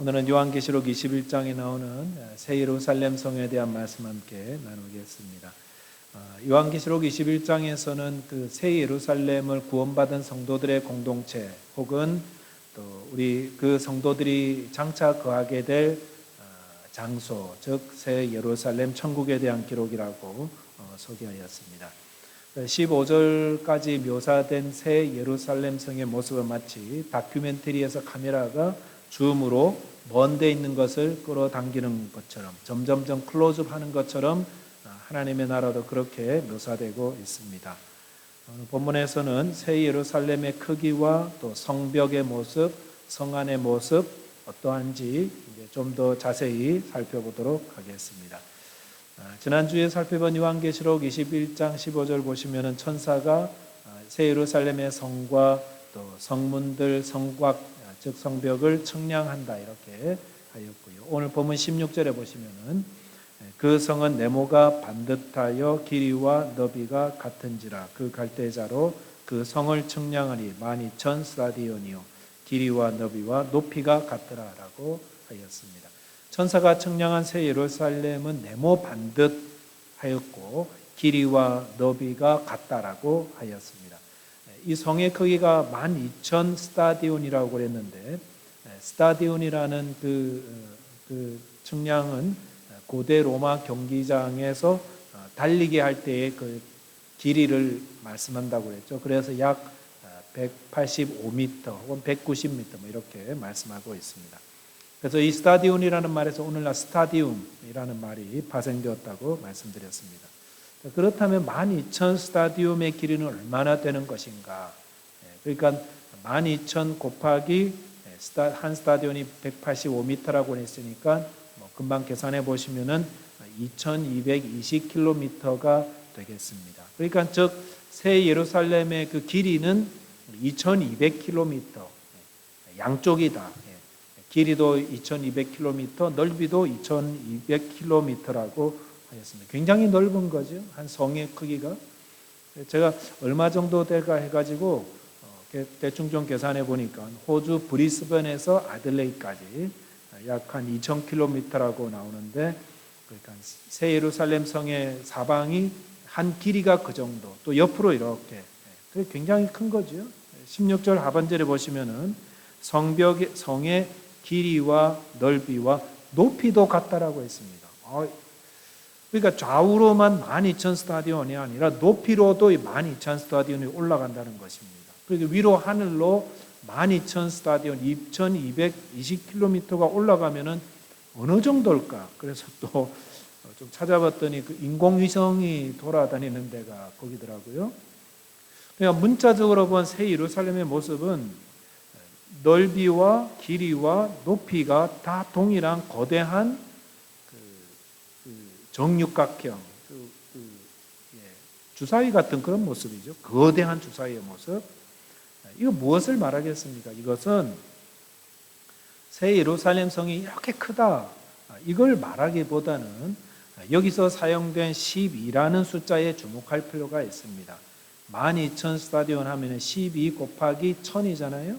오늘은 요한계시록 21장에 나오는 새 예루살렘 성에 대한 말씀 함께 나누겠습니다. 요한계시록 21장에서는 그 새 예루살렘을 구원받은 성도들의 공동체 혹은 또 우리 그 성도들이 장차 거하게 될 장소, 즉 새 예루살렘 천국에 대한 기록이라고 소개하였습니다. 15절까지 묘사된 새 예루살렘 성의 모습은 마치 다큐멘터리에서 카메라가 줌으로 먼 데 있는 것을 끌어당기는 것처럼 점점점 클로즈업 하는 것처럼 하나님의 나라도 그렇게 묘사되고 있습니다. 오늘 본문에서는 새 예루살렘의 크기와 또 성벽의 모습, 성 안의 모습 어떠한지 좀 더 자세히 살펴보도록 하겠습니다. 지난주에 살펴본 요한계시록 21장 15절 보시면은 천사가 새 예루살렘의 성과 또 성문들, 성곽, 즉 성벽을 청량한다 이렇게 하였고요. 오늘 본문 16절에 보시면은 그 성은 네모가 반듯하여 길이와 너비가 같은지라 그 갈대자로 그 성을 청량하니 12,000 스타디온이요 길이와 너비와 높이가 같더라라고 하였습니다. 천사가 청량한 새 예루살렘은 네모 반듯하였고 길이와 너비가 같다라고 하였습니다. 이 성의 크기가 12,000 스타디온이라고 그랬는데 스타디온이라는 그 측량은 고대 로마 경기장에서 달리기 할 때의 그 길이를 말씀한다고 그랬죠. 그래서 약 185m 혹은 190m 뭐 이렇게 말씀하고 있습니다. 그래서 이 스타디온이라는 말에서 오늘날 스타디움이라는 말이 파생되었다고 말씀드렸습니다. 그렇다면 12,000 스타디움의 길이는 얼마나 되는 것인가? 그러니까 12,000 곱하기 한 스타디온이 185m라고 했으니까 금방 계산해 보시면은 2,220km가 되겠습니다. 그러니까 즉 새 예루살렘의 그 길이는 2,200km 양쪽이다. 길이도 2,200km, 넓이도 2,200km라고 하였습니다. 굉장히 넓은 거죠. 한 성의 크기가. 제가 얼마 정도 될까 해가지고 대충 좀 계산해 보니까 호주 브리스번에서 아들레이까지 약 한 2,000km라고 나오는데, 그러니까 새 예루살렘 성의 사방이 한 길이가 그 정도, 또 옆으로 이렇게 굉장히 큰 거죠. 16절 하반절에 보시면은 성의 길이와 넓이와 높이도 같다라고 했습니다. 그러니까 좌우로만 12,000 스타디온이 아니라 높이로도 12,000 스타디온이 올라간다는 것입니다. 그리고 위로 하늘로 12,000 스타디온 2,220km가 올라가면은 어느 정도일까? 그래서 또 좀 찾아봤더니 그 인공위성이 돌아다니는 데가 거기더라고요. 그러니까 문자적으로 본 새 예루살렘의 모습은 넓이와 길이와 높이가 다 동일한 거대한 정육각형 주사위 같은 그런 모습이죠. 거대한 주사위의 모습. 이거 무엇을 말하겠습니까? 이것은 새 예루살렘 성이 이렇게 크다 이걸 말하기보다는 여기서 사용된 12라는 숫자에 주목할 필요가 있습니다. 12,000 스타디온 하면 12 곱하기 1000이잖아요.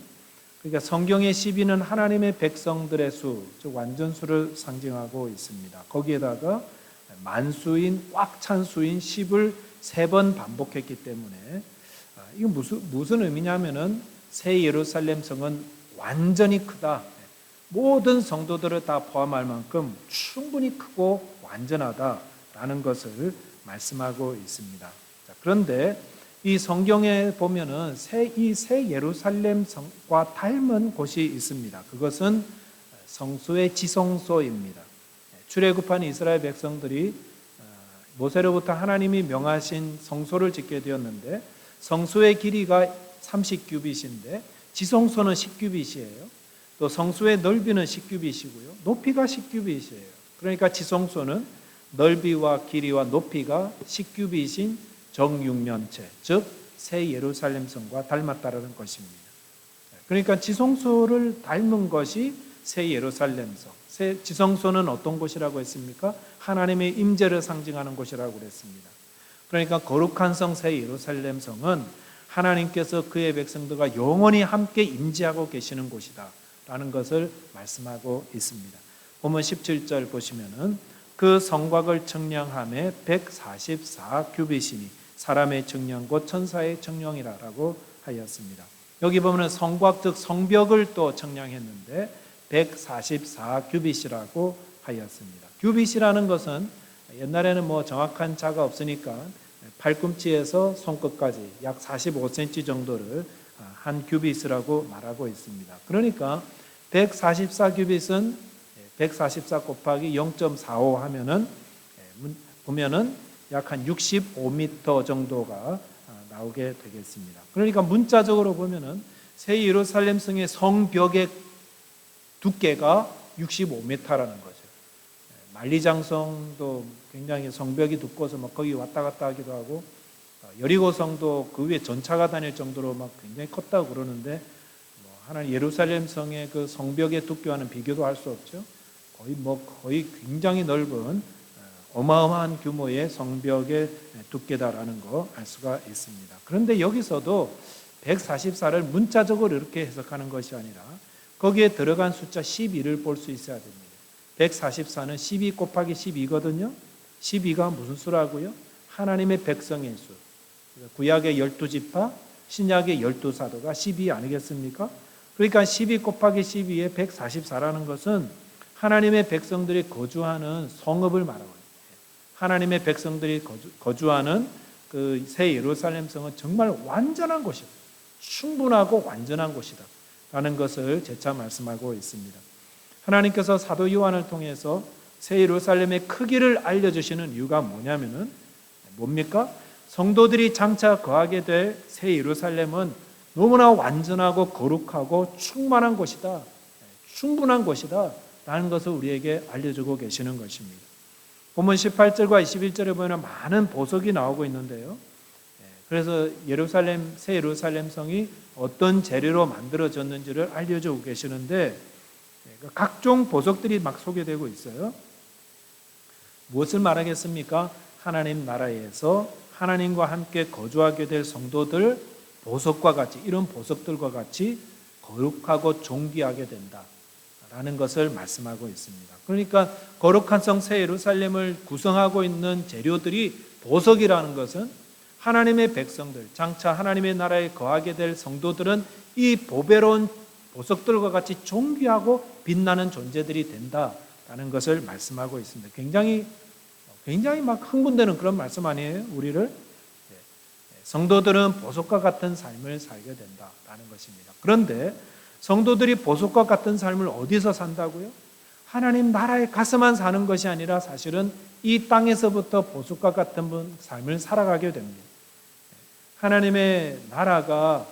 그러니까 성경의 12는 하나님의 백성들의 수, 즉 완전수를 상징하고 있습니다. 거기에다가 만수인, 꽉 찬 수인 10을 3번 반복했기 때문에 이거 무슨 의미냐면은 새 예루살렘 성은 완전히 크다. 모든 성도들을 다 포함할 만큼 충분히 크고 완전하다라는 것을 말씀하고 있습니다. 그런데 이 성경에 보면은 이 새 예루살렘 성과 닮은 곳이 있습니다. 그것은 성소의 지성소입니다. 출애굽한 이스라엘 백성들이 모세로부터 하나님이 명하신 성소를 짓게 되었는데 성소의 길이가 30규빗인데 지성소는 10규빗이에요. 또 성소의 넓이는 10규빗이고요. 높이가 10규빗이에요. 그러니까 지성소는 넓이와 길이와 높이가 10규빗인 정육면체, 즉 새 예루살렘 성과 닮았다라는 것입니다. 그러니까 지성소를 닮은 것이 새 예루살렘 성. 지성소는 어떤 곳이라고 했습니까? 하나님의 임재를 상징하는 곳이라고 그랬습니다. 그러니까 거룩한 성 새 예루살렘 성은 하나님께서 그의 백성들과 영원히 함께 임재하고 계시는 곳이다 라는 것을 말씀하고 있습니다. 보면 17절 보시면은 그 성곽을 청량함에 144 규빗이니 사람의 청량 곧 천사의 청량이라고 하였습니다. 여기 보면 성곽 즉 성벽을 또 청량했는데 144 규빗이라고 하였습니다. 규빗이라는 것은 옛날에는 뭐 정확한 자가 없으니까 팔꿈치에서 손끝까지 약 45cm 정도를 한 규빗이라고 말하고 있습니다. 그러니까 144 규빗은 144 곱하기 0.45 하면은 보면은 약 한 65m 정도가 나오게 되겠습니다. 그러니까 문자적으로 보면은 새 예루살렘 성의 성벽의 두께가 65m라는 거죠. 만리장성도 굉장히 성벽이 두꺼워서 막 거기 왔다 갔다 하기도 하고 여리고성도 그 위에 전차가 다닐 정도로 막 굉장히 컸다고 그러는데 하나님 예루살렘 성의 그 성벽의 두께와는 비교도 할 수 없죠. 거의 굉장히 넓은 어마어마한 규모의 성벽의 두께다라는 거 알 수가 있습니다. 그런데 여기서도 144를 문자적으로 이렇게 해석하는 것이 아니라 거기에 들어간 숫자 12를 볼 수 있어야 됩니다. 144는 12 곱하기 12거든요. 12가 무슨 수라고요? 하나님의 백성의 수. 구약의 12지파, 신약의 12사도가 12 아니겠습니까? 그러니까 12 곱하기 12에 144라는 것은 하나님의 백성들이 거주하는 성읍을 말하고 있습니다. 하나님의 백성들이 거주하는 그 새 예루살렘 성은 정말 완전한 곳이다. 충분하고 완전한 곳이다. 라는 것을 재차 말씀하고 있습니다. 하나님께서 사도 요한을 통해서 새 예루살렘의 크기를 알려주시는 이유가 뭐냐면은 뭡니까? 성도들이 장차 거하게 될 새 예루살렘은 너무나 완전하고 거룩하고 충만한 곳이다. 충분한 곳이다. 라는 것을 우리에게 알려주고 계시는 것입니다. 본문 18절과 21절에 보면 많은 보석이 나오고 있는데요. 그래서 새 예루살렘 성이 어떤 재료로 만들어졌는지를 알려주고 계시는데 각종 보석들이 막 소개되고 있어요. 무엇을 말하겠습니까? 하나님 나라에서 하나님과 함께 거주하게 될 성도들 보석과 같이 이런 보석들과 같이 거룩하고 존귀하게 된다라는 것을 말씀하고 있습니다. 그러니까 거룩한 성 새 예루살렘을 구성하고 있는 재료들이 보석이라는 것은 하나님의 백성들, 장차 하나님의 나라에 거하게 될 성도들은 이 보배로운 보석들과 같이 존귀하고 빛나는 존재들이 된다라는 것을 말씀하고 있습니다. 굉장히 막 흥분되는 그런 말씀 아니에요? 우리를 성도들은 보석과 같은 삶을 살게 된다라는 것입니다. 그런데 성도들이 보석과 같은 삶을 어디서 산다고요? 하나님 나라에 가서만 사는 것이 아니라 사실은 이 땅에서부터 보석과 같은 삶을 살아가게 됩니다. 하나님의 나라가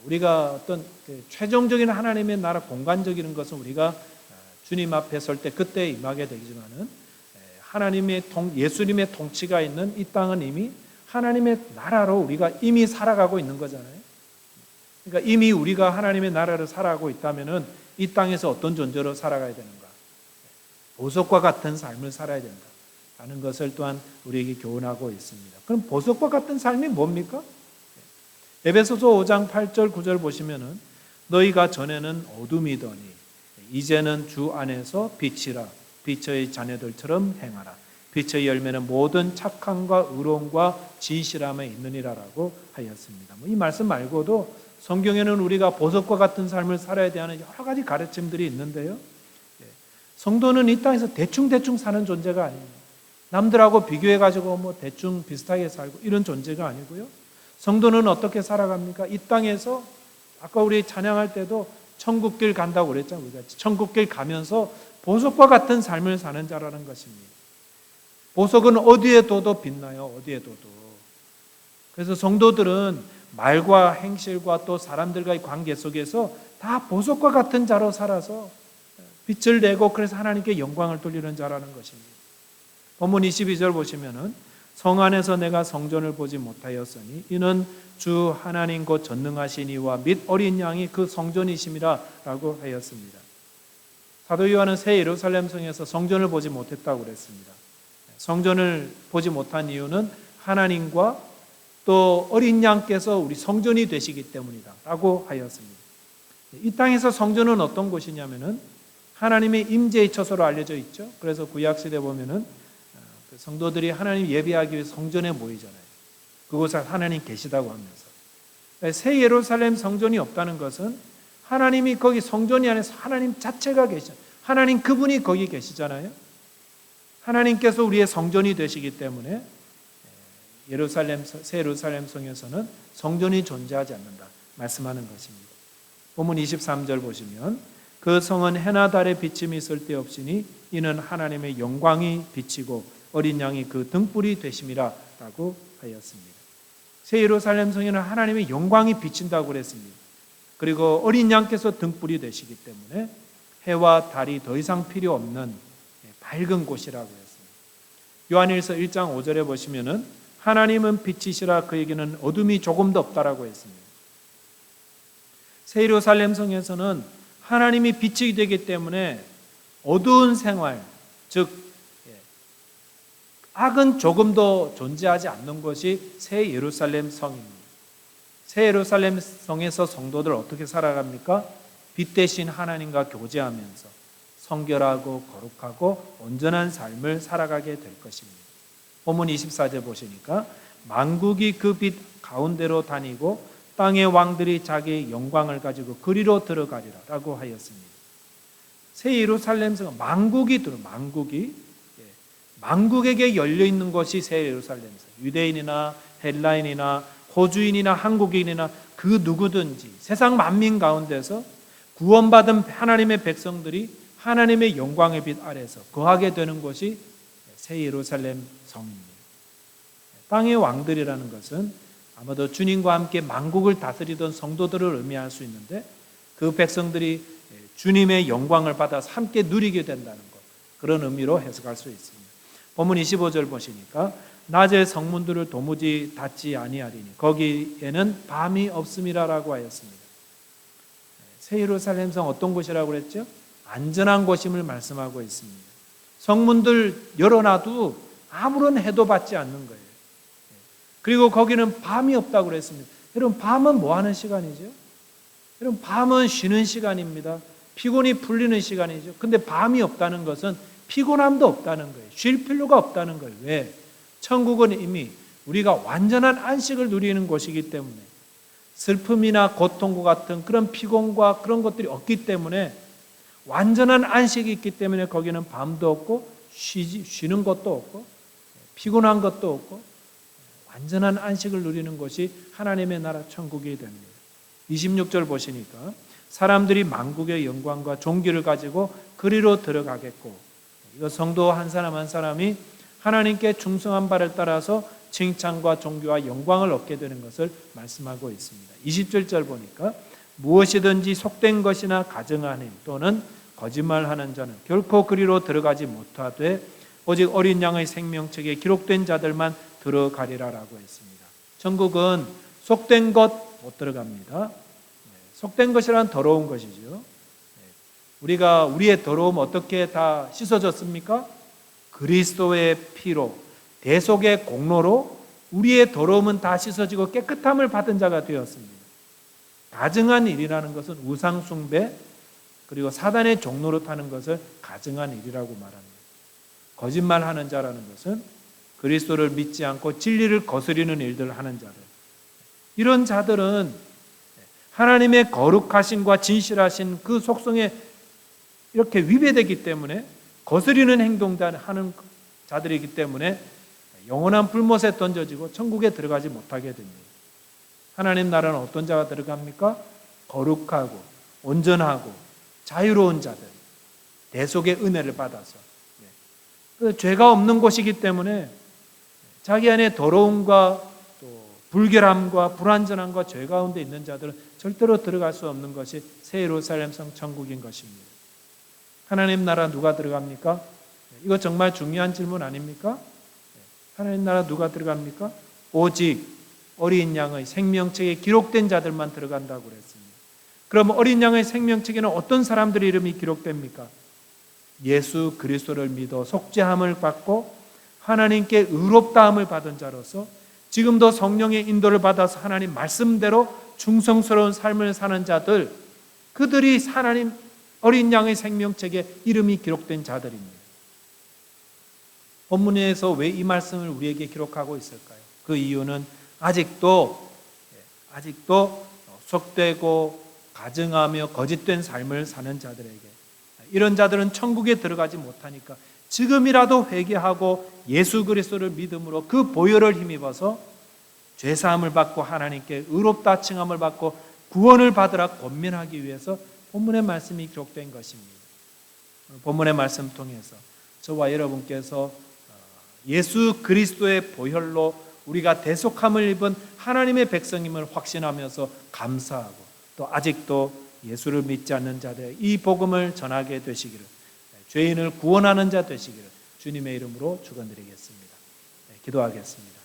우리가 어떤 최종적인 하나님의 나라 공간적인 것은 우리가 주님 앞에 설 때 그때 임하게 되지만은 예수님의 통치가 있는 이 땅은 이미 하나님의 나라로 우리가 이미 살아가고 있는 거잖아요. 그러니까 이미 우리가 하나님의 나라를 살아가고 있다면은 이 땅에서 어떤 존재로 살아가야 되는가? 보석과 같은 삶을 살아야 된다라는 것을 또한 우리에게 교훈하고 있습니다. 그럼 보석과 같은 삶이 뭡니까? 에베소서 5장 8절 9절 보시면은 너희가 전에는 어둠이더니 이제는 주 안에서 빛이라 빛의 자녀들처럼 행하라. 빛의 열매는 모든 착함과 의로움과 진실함에 있느니라라고 하였습니다. 이 말씀 말고도 성경에는 우리가 보석과 같은 삶을 살아야 되는 여러 가지 가르침들이 있는데요. 성도는 이 땅에서 대충 사는 존재가 아닙니다. 남들하고 비교해가지고 뭐 대충 비슷하게 살고 이런 존재가 아니고요. 성도는 어떻게 살아갑니까? 이 땅에서 아까 우리 찬양할 때도 천국길 간다고 그랬잖아요. 우리가 천국길 가면서 보석과 같은 삶을 사는 자라는 것입니다. 보석은 어디에 둬도 빛나요. 어디에 둬도. 그래서 성도들은 말과 행실과 또 사람들과의 관계 속에서 다 보석과 같은 자로 살아서 빛을 내고 그래서 하나님께 영광을 돌리는 자라는 것입니다. 본문 22절 보시면은 성 안에서 내가 성전을 보지 못하였으니 이는 주 하나님 곧 전능하신 이와 및 어린 양이 그 성전이심이라 라고 하였습니다. 사도 요한은 새 예루살렘 성에서 성전을 보지 못했다고 그랬습니다. 성전을 보지 못한 이유는 하나님과 또 어린 양께서 우리 성전이 되시기 때문이다 라고 하였습니다. 이 땅에서 성전은 어떤 곳이냐면은 하나님의 임재의 처소로 알려져 있죠. 그래서 구약 시대 보면은 그 성도들이 하나님 예배하기 위해 성전에 모이잖아요. 그곳에 하나님 계시다고 하면서. 새 예루살렘 성전이 없다는 것은 하나님이 거기 성전이 안에서 하나님 자체가 계시잖아요. 하나님 그분이 거기 계시잖아요. 하나님께서 우리의 성전이 되시기 때문에 새 예루살렘 성에서는 성전이 존재하지 않는다 말씀하는 것입니다. 본문 23절 보시면 그 성은 해나 달의 비침이 쓸데없으니 이는 하나님의 영광이 비치고 어린 양이 그 등불이 되심이라 라고 하였습니다. 새 예루살렘 성에는 하나님의 영광이 비친다고 그랬습니다. 그리고 어린 양께서 등불이 되시기 때문에 해와 달이 더 이상 필요 없는 밝은 곳이라고 했습니다. 요한일서 1장 5절에 보시면은 하나님은 빛이시라 그에게는 어둠이 조금도 없다라고 했습니다. 새 예루살렘 성에서는 하나님이 빛이 되기 때문에 어두운 생활, 즉 악은 조금도 존재하지 않는 것이 새 예루살렘 성입니다. 새 예루살렘 성에서 성도들 어떻게 살아갑니까? 빛 대신 하나님과 교제하면서 성결하고 거룩하고 온전한 삶을 살아가게 될 것입니다. 본문 24절 보시니까 만국이 그 빛 가운데로 다니고 땅의 왕들이 자기의 영광을 가지고 그리로 들어가리라 라고 하였습니다. 새 예루살렘 성은 만국에게 열려있는 것이 새 예루살렘 성. 유대인이나 헬라인이나 호주인이나 한국인이나 그 누구든지 세상 만민 가운데서 구원받은 하나님의 백성들이 하나님의 영광의 빛 아래서 거하게 되는 곳이 새 예루살렘 성입니다. 땅의 왕들이라는 것은 아마도 주님과 함께 만국을 다스리던 성도들을 의미할 수 있는데 그 백성들이 주님의 영광을 받아서 함께 누리게 된다는 것, 그런 의미로 해석할 수 있습니다. 본문 25절 보시니까 낮에 성문들을 도무지 닫지 아니하리니 거기에는 밤이 없음이라라고 하였습니다. 새 예루살렘 성 어떤 곳이라고 그랬죠? 안전한 곳임을 말씀하고 있습니다. 성문들 열어놔도 아무런 해도 받지 않는 거예요. 그리고 거기는 밤이 없다고 그랬습니다. 여러분, 밤은 뭐 하는 시간이죠? 여러분, 밤은 쉬는 시간입니다. 피곤이 풀리는 시간이죠. 근데 밤이 없다는 것은 피곤함도 없다는 거예요. 쉴 필요가 없다는 거예요. 왜? 천국은 이미 우리가 완전한 안식을 누리는 곳이기 때문에 슬픔이나 고통과 같은 그런 피곤과 그런 것들이 없기 때문에 완전한 안식이 있기 때문에 거기는 밤도 없고 쉬는 것도 없고 피곤한 것도 없고 완전한 안식을 누리는 곳이 하나님의 나라 천국이 됩니다. 26절 보시니까 사람들이 만국의 영광과 존귀를 가지고 그리로 들어가겠고, 이거 성도 한 사람 한 사람이 하나님께 충성한 바를 따라서 칭찬과 존귀와 영광을 얻게 되는 것을 말씀하고 있습니다. 27절 보니까 무엇이든지 속된 것이나 가증한 힘 또는 거짓말하는 자는 결코 그리로 들어가지 못하되 오직 어린 양의 생명책에 기록된 자들만 들어가리라라고 했습니다. 천국은 속된 것 못 들어갑니다. 속된 것이란 더러운 것이죠. 우리가 우리의 더러움 어떻게 다 씻어졌습니까? 그리스도의 피로, 대속의 공로로 우리의 더러움은 다 씻어지고 깨끗함을 받은 자가 되었습니다. 가증한 일이라는 것은 우상 숭배 그리고 사단의 종로로 타는 것을 가증한 일이라고 말합니다. 거짓말하는 자라는 것은 그리스도를 믿지 않고 진리를 거스리는 일들을 하는 자들, 이런 자들은 하나님의 거룩하심과 진실하신 그 속성에 이렇게 위배되기 때문에 거스리는 행동을 하는 자들이기 때문에 영원한 불못에 던져지고 천국에 들어가지 못하게 됩니다. 하나님 나라는 어떤 자가 들어갑니까? 거룩하고 온전하고 자유로운 자들, 대속의 은혜를 받아서 죄가 없는 곳이기 때문에 자기 안에 더러움과 또 불결함과 불완전함과 죄 가운데 있는 자들은 절대로 들어갈 수 없는 것이 새 예루살렘 성 천국인 것입니다. 하나님 나라 누가 들어갑니까? 이거 정말 중요한 질문 아닙니까? 하나님 나라 누가 들어갑니까? 오직 어린 양의 생명책에 기록된 자들만 들어간다고 그랬습니다. 그럼 어린 양의 생명책에는 어떤 사람들의 이름이 기록됩니까? 예수 그리스도를 믿어 속죄함을 받고 하나님께 의롭다함을 받은 자로서 지금도 성령의 인도를 받아서 하나님 말씀대로 충성스러운 삶을 사는 자들, 그들이 하나님 어린 양의 생명책에 이름이 기록된 자들입니다. 본문에서 왜 이 말씀을 우리에게 기록하고 있을까요? 그 이유는 아직도 속되고 가증하며 거짓된 삶을 사는 자들에게, 이런 자들은 천국에 들어가지 못하니까 지금이라도 회개하고 예수 그리스도를 믿음으로 그 보혈을 힘입어서 죄사함을 받고 하나님께 의롭다 칭함을 받고 구원을 받으라 권면하기 위해서 본문의 말씀이 기록된 것입니다. 본문의 말씀 통해서 저와 여러분께서 예수 그리스도의 보혈로 우리가 대속함을 입은 하나님의 백성임을 확신하면서 감사하고, 또 아직도 예수를 믿지 않는 자들 이 복음을 전하게 되시기를, 죄인을 구원하는 자 되시기를 주님의 이름으로 축원드리겠습니다. 기도하겠습니다.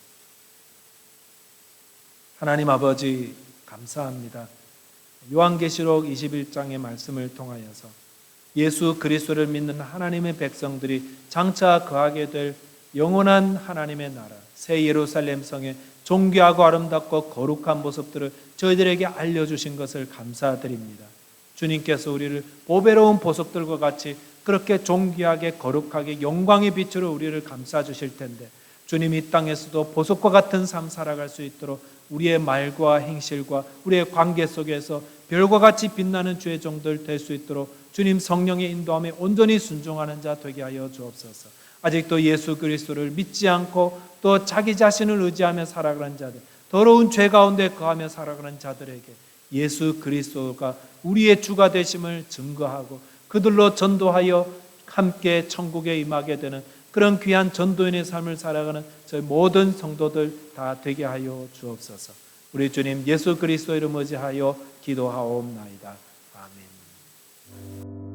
하나님 아버지, 감사합니다. 요한계시록 21장의 말씀을 통하여서 예수 그리스도를 믿는 하나님의 백성들이 장차 거하게 될 영원한 하나님의 나라 새 예루살렘 성의 존귀하고 아름답고 거룩한 모습들을 저희들에게 알려주신 것을 감사드립니다. 주님께서 우리를 보배로운 보석들과 같이 그렇게 존귀하게 거룩하게 영광의 빛으로 우리를 감싸주실 텐데, 주님 이 땅에서도 보석과 같은 삶 살아갈 수 있도록 우리의 말과 행실과 우리의 관계 속에서 별과 같이 빛나는 주의 종들 될 수 있도록 주님 성령의 인도함에 온전히 순종하는 자 되게 하여 주옵소서. 아직도 예수 그리스도를 믿지 않고 또 자기 자신을 의지하며 살아가는 자들, 더러운 죄 가운데 거하며 살아가는 자들에게 예수 그리스도가 우리의 주가 되심을 증거하고 그들로 전도하여 함께 천국에 임하게 되는 그런 귀한 전도인의 삶을 살아가는 저희 모든 성도들 다 되게 하여 주옵소서. 우리 주님 예수 그리스도 이름 의지하여 기도하옵나이다. 아멘.